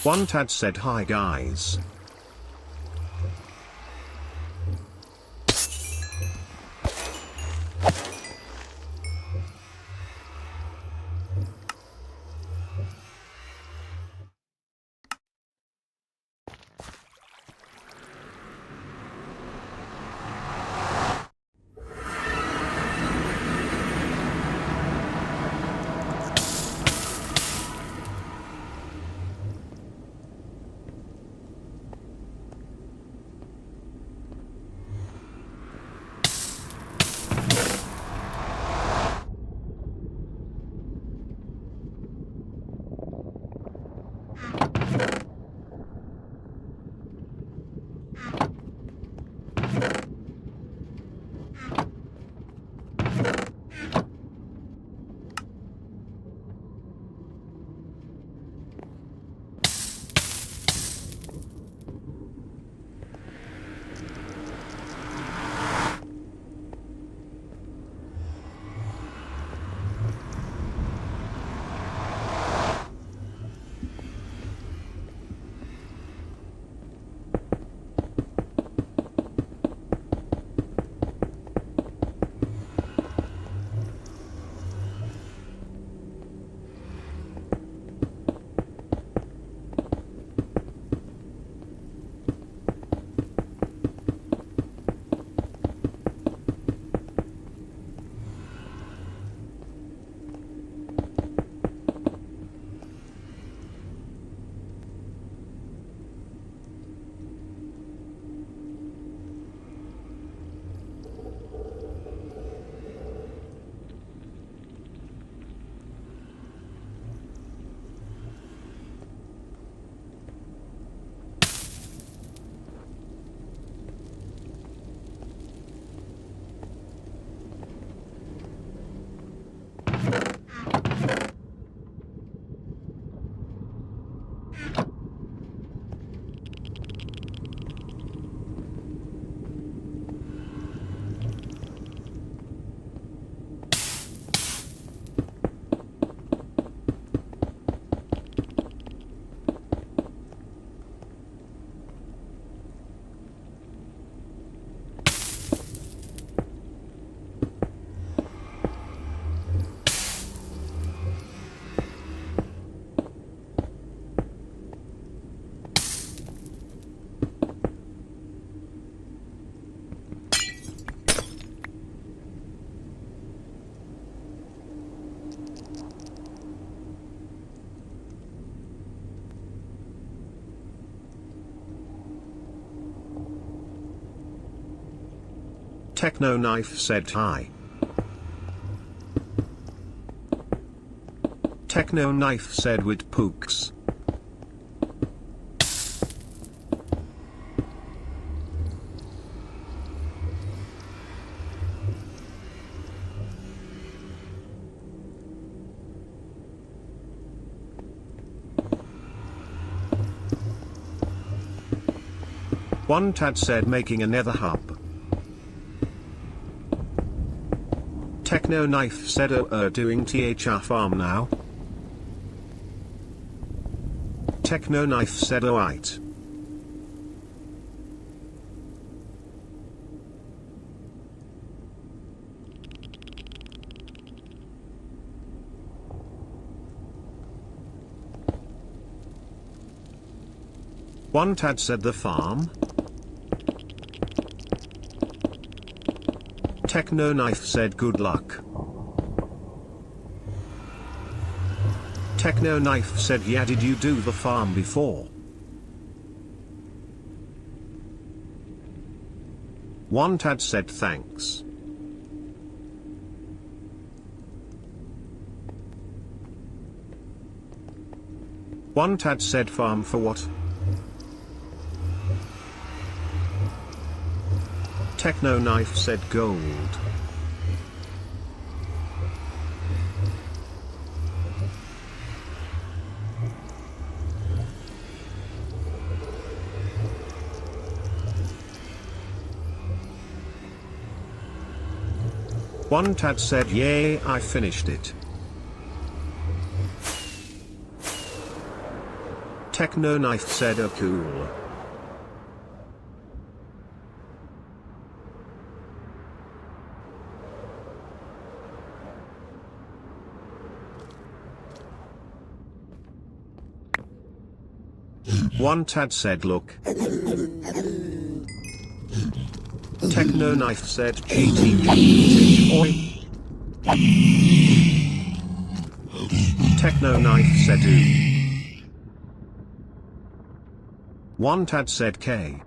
One Tad said hi guys. Techno Knife said hi. Techno Knife said with pooks. One Tad said making a nether hub. Techno Knife said doing THR farm now. Techno Knife said alright. One Tad said the farm. Techno Knife said good luck. Techno Knife said yeah, did you do the farm before? One Tad said thanks. One Tad said farm for what? Techno Knife said gold. One Tad said yay, I finished it. Techno Knife said oh cool. One Tad said look. Techno Knife said GTP. Oi. Techno Knife said ooh. One Tad said K.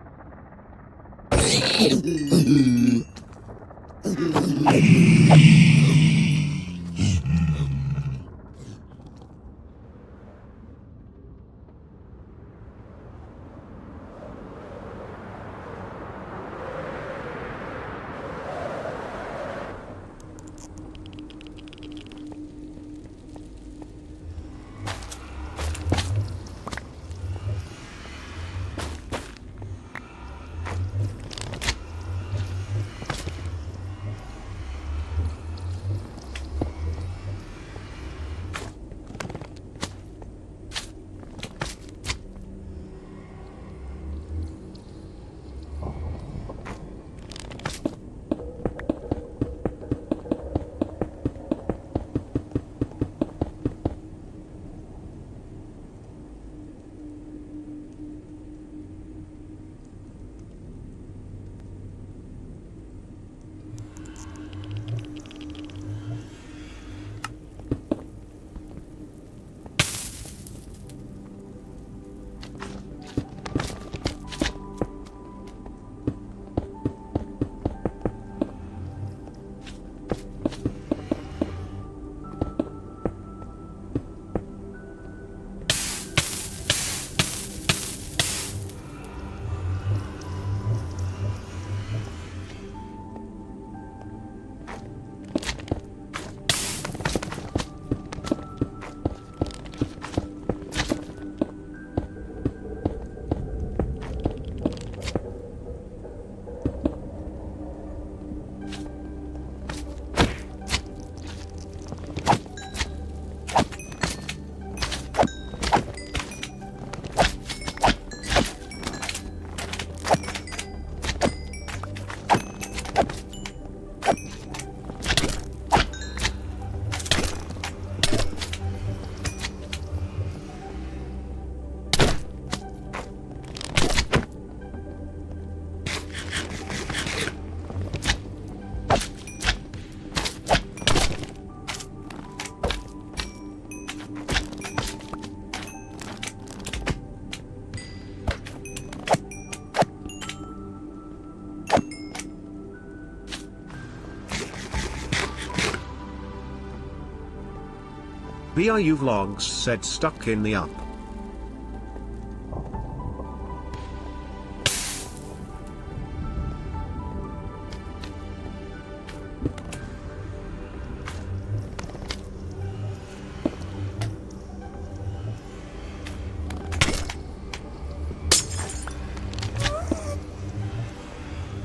BRU Vlogs said stuck in the up.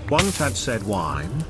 One Tad said wine.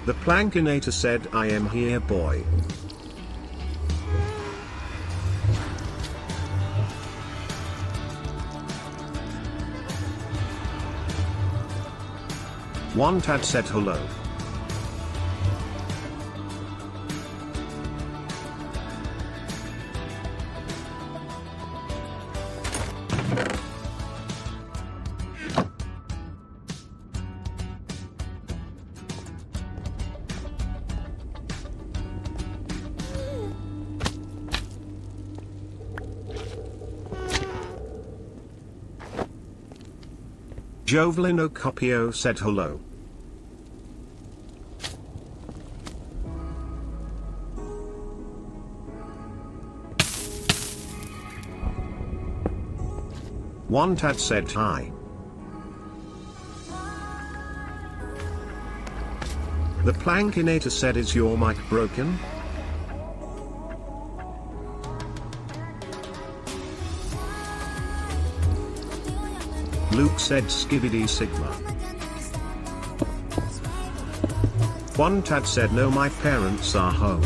The Plankinator said, I am here, boy. One Tad said hello. Jovelin Ocopio said hello. One Tad said hi. The Plankinator said, is your mic broken? Luke said Skibidi Sigma. One Tad said, no, my parents are home.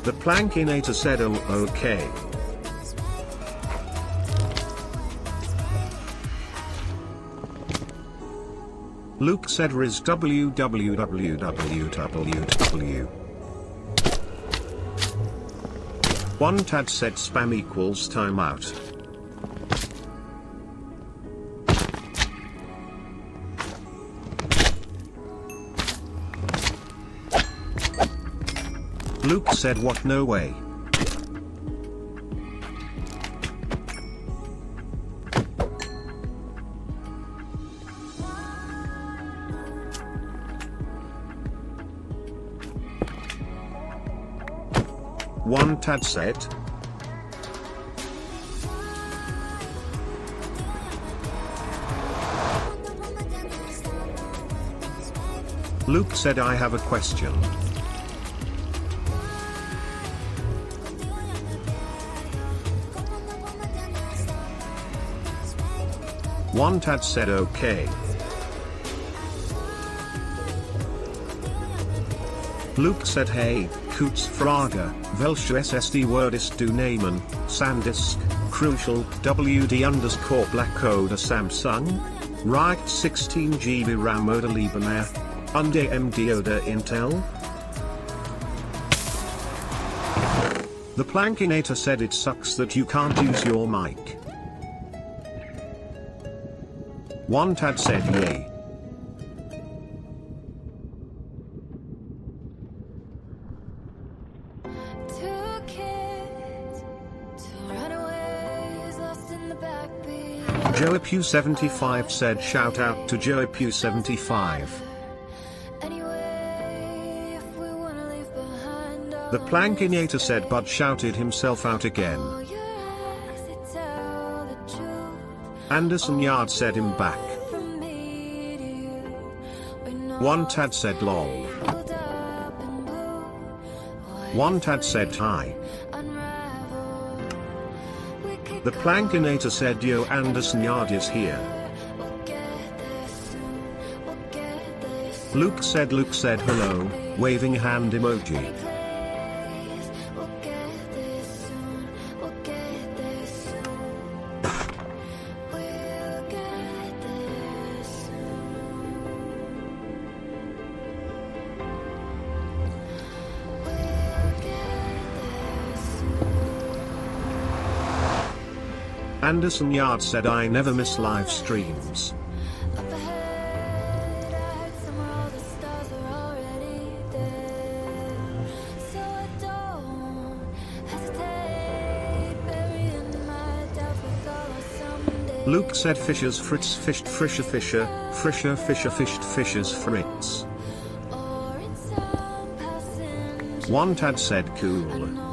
The Plankinator said, oh, okay. Luke said, Riz www. One Tad said, spam equals timeout. Luke said, what, no way. One Tad said. Luke said, I have a question. One Tad said, okay. Luke said, hey, Koots Fraga, Welche SSD wordest du nemen, Sandisk, Crucial, WD Black oder Samsung? Reicht 16 GB RAM oder lieber mehr? Und AMD oder Intel? The Plankinator said, it sucks that you can't use your mic. One Tad said, yay. Joepew75 said, shout out to Joepew75. The Plankinator said, Bud shouted himself out again. Anderson Yard said, him back. One Tad said, lol. One Tad said, hi. The Plankinator said, yo, Anderson Yard is here. Luke said, hello, waving hand emoji. Anderson Yard said, I never miss live streams. Luke said, Fishers Fritz fished Frischer Fischer, Frischer Fischer fished Fishers Fritz. One Tad said, cool.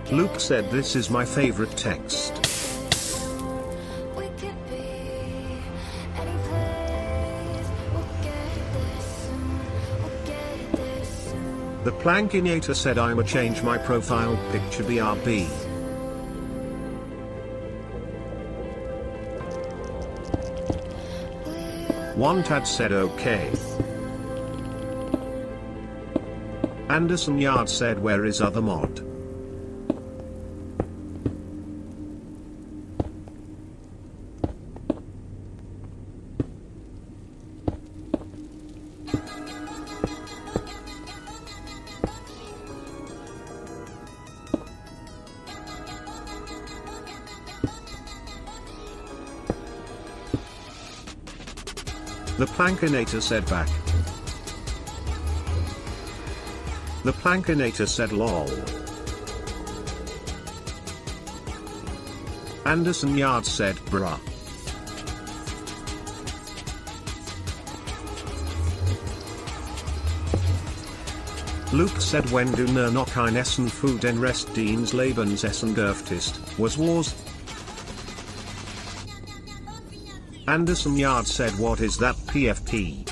Luke said, this is my favorite text. The Plankinator said I'ma change my profile picture BRB. One Tad said okay. Anderson Yard said where is other mod? The Plankinator said back. The Plankinator said lol. Anderson Yard said bruh. Luke said when du nur noch ein Essen für den Rest deines Lebens essen dürftest, was wars? Anderson Yard said what is that PFP?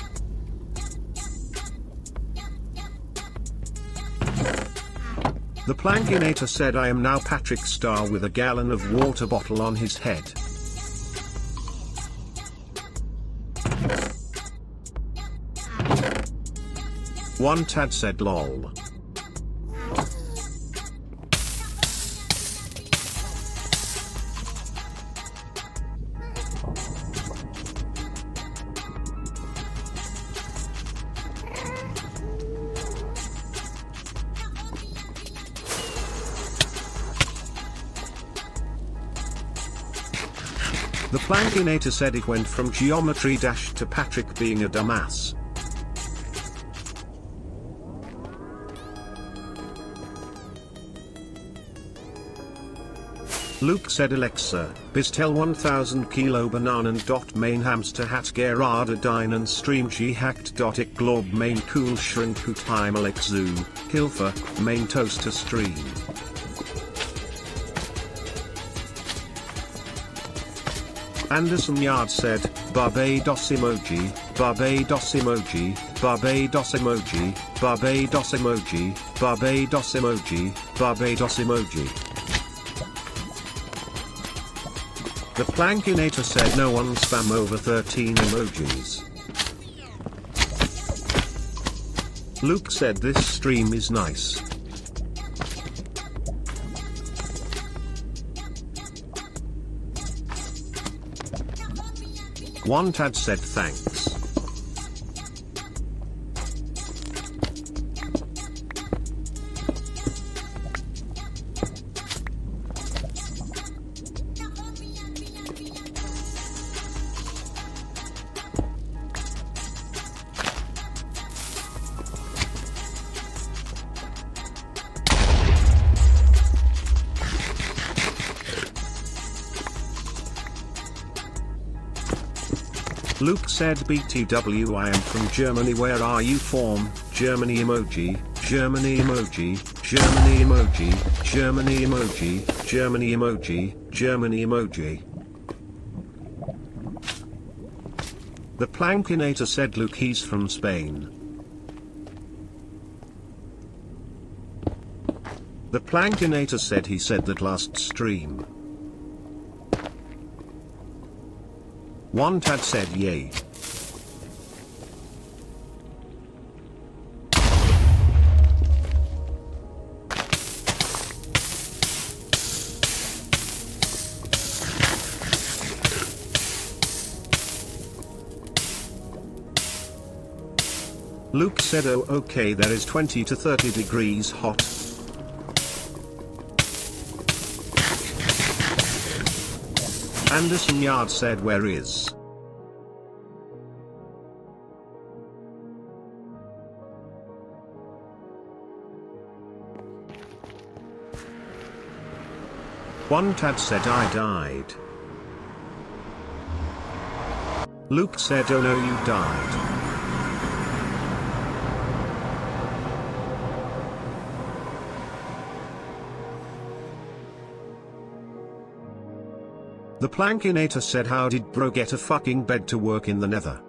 The Plankinator said I am now Patrick Star with a gallon of water bottle on his head. One Tad said lol. The Plankinator said it went from geometry dash to Patrick being a dumbass. Luke said Alexa, bestel 1000 kilo bananen dot main hamster hat gerade deinen stream gehackt dot ik glob main Kühlschrank hut heimelijk zu, Hilfe, main toaster stream. Anderson Yard said, Barbados emoji, Barbados emoji, Barbados emoji, Barbados emoji, Barbados emoji, Barbados emoji. The Plankinator said no one spam over 13 emojis. Luke said this stream is nice. One Tad said thanks. Luke said BTW I am from Germany where are you from, Germany emoji, Germany emoji, Germany emoji, Germany emoji, Germany emoji, Germany emoji. The Plankinator said Luke he's from Spain. The Plankinator said he said that last stream. One Tad said yay. Luke said oh okay there is 20 to 30 degrees hot. Anderson Yard said where is? One Tad said I died. Luke said oh no you died. The Plankinator said how did bro get a fucking bed to work in the nether?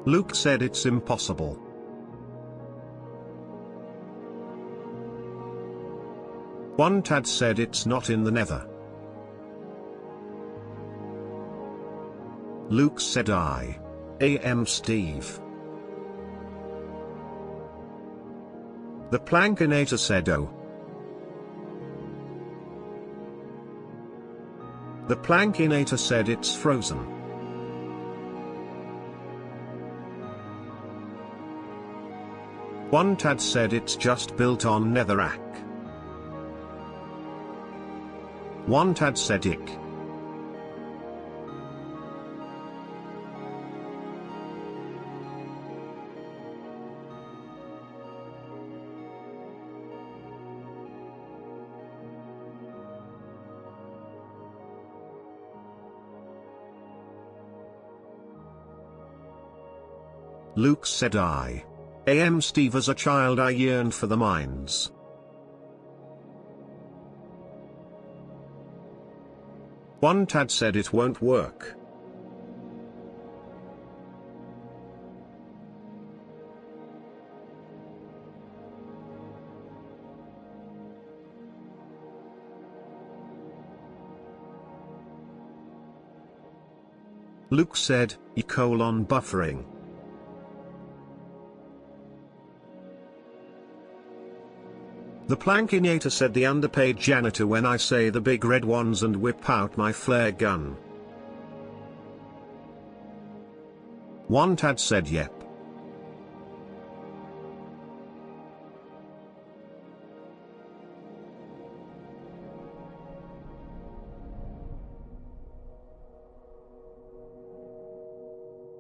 Luke said it's impossible. One Tad said it's not in the Nether. Luke said I am Steve. The Plankinator said oh. The Plankinator said it's frozen. One Tad said it's just built on netherrack. One Tad said ick. Luke said I am Steve. As a child I yearned for the mines. One Tad said it won't work. Luke said, buffering. The Plankinator said the underpaid janitor when I say the big red ones and whip out my flare gun. One Tad said yep.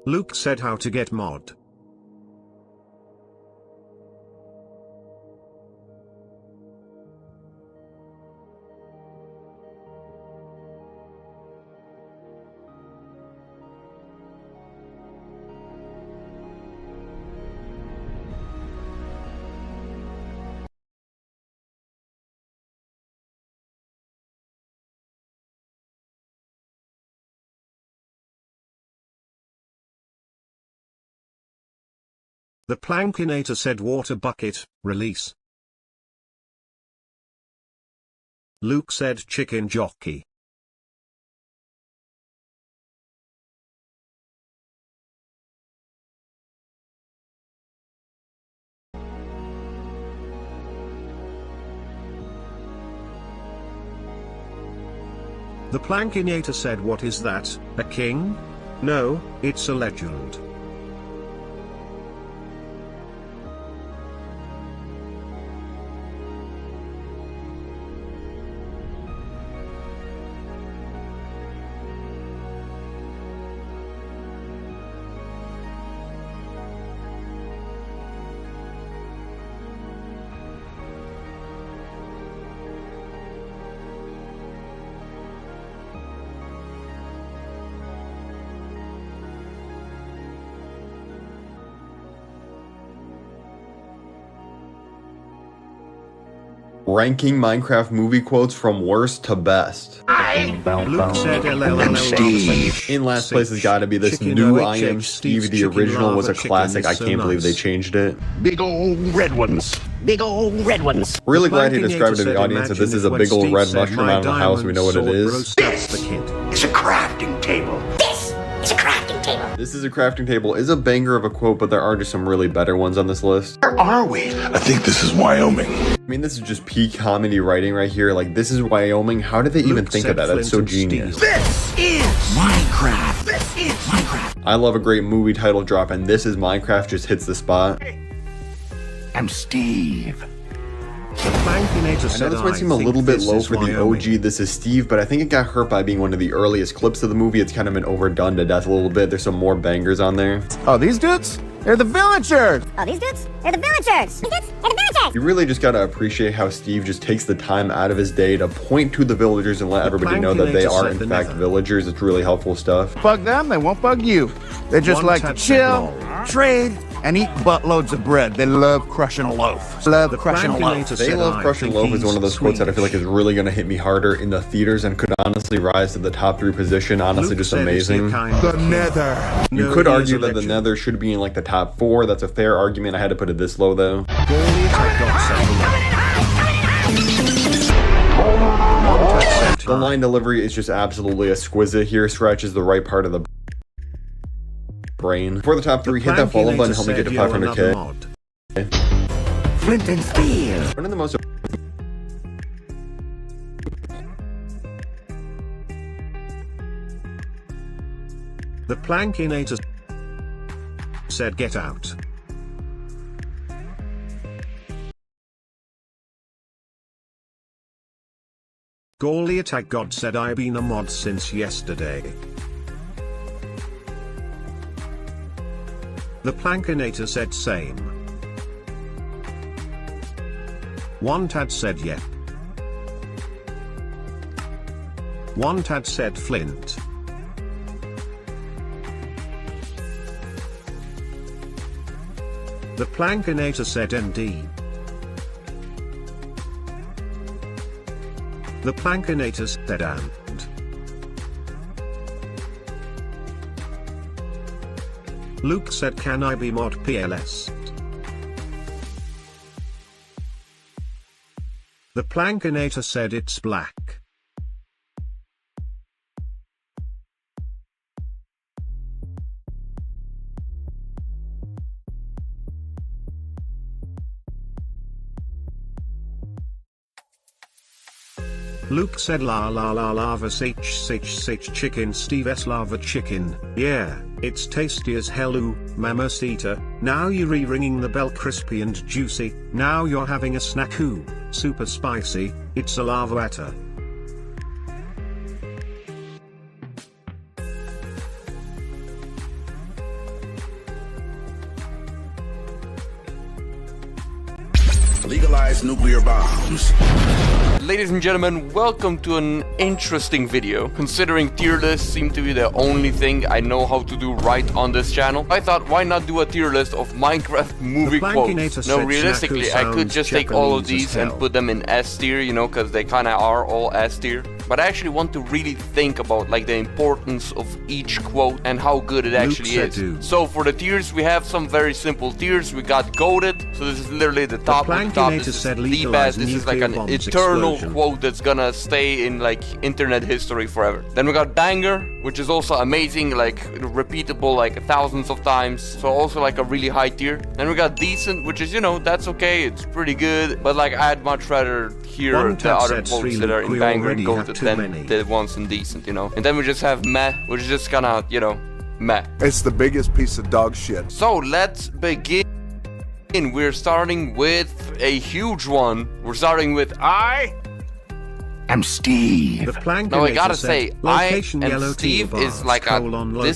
Luke said how to get mod. The Plankinator said water bucket, release. Luke said chicken jockey. The Plankinator said what is that, a king? No, it's a legend. Ranking Minecraft movie quotes from worst to best. Luke said Steve. In last place has got to be this new I Am Steve. The original was a classic. I can't believe they changed it. Big old red ones. Big old red ones. Really glad he described it to the audience that this is a big old red mushroom out of the house. We know what it is. This is a crafting table. This is a crafting table. This is a crafting table is a banger of a quote, but there are just some really better ones on this list. Where are we? I think this is Wyoming. I mean, this is just peak comedy writing right here. Like, this is Wyoming. How did they even think of that? That's so genius. This is Minecraft. This is Minecraft. I love a great movie title drop, and this is Minecraft just hits the spot. I'm Steve. I know this might seem a little bit low for the OG This Is Steve, but I think it got hurt by being one of the earliest clips of the movie. It's kind of been overdone to death a little bit. There's some more bangers on there. Oh, these dudes? They're the villagers! Oh, these dudes? They're the villagers! These dudes? They're the villagers! You really just gotta appreciate how Steve just takes the time out of his day to point to the villagers and let everybody know that they are in fact villagers. It's really helpful stuff. Bug them, they won't bug you. They just like to chill, trade, and eat buttloads of bread. They love crushing a loaf. Love crushing a loaf. They love crushing loaf is one of those quotes that I feel like is really going to hit me harder in the theaters and could honestly rise to the top 3 position. Honestly, just amazing. The Nether. You could argue that the Nether should be in like the top 4. That's a fair argument. I had to put it this low though. The line delivery is just absolutely exquisite here. Scratches the right part of the brain. For the top 3, hit that follow button, help me get to 500k. Flint and steel. One of the most The Plankinator said get out. Gauly Attack God said I've been a mod since yesterday. The Plankinator said same. One Tad said yep. One Tad said Flint. The Plankinator said ND. The Plankinator said and. Luke said can I be mod PLS? The Plankinator said it's black. Luke said la la la lava sich chicken. Steve S lava chicken, yeah, it's tasty as hell. Ooh, mamacita, now you're ringing the bell. Crispy and juicy, now you're having a snack. Ooh, super spicy, it's a lavaetta. Legalize nuclear bombs. Ladies and gentlemen, welcome to an interesting video. Considering tier lists seem to be the only thing I know how to do right on this channel, I thought why not do a tier list of Minecraft movie quotes. No, realistically, I could just take all of these and put them in S tier, you know, because they kind of are all S tier. But I actually want to really think about like the importance of each quote and how good it actually is. So for the tiers, we have some very simple tiers. We got goated, so this is literally the top of the top. This is the best. This is like an eternal quote that's gonna stay in like internet history forever. Then we got banger, which is also amazing, like repeatable like thousands of times, so also like a really high tier. Then we got decent, which is, you know, that's okay, it's pretty good, but like I'd much rather hear the other quotes that are in banger and goated than the ones in decent, you know. And then we just have meh, which is just kinda, you know, meh. It's the biggest piece of dog shit. So let's begin. We're starting with a huge one. We're starting with I am Steve. The now I gotta say, I am Steve is like a, this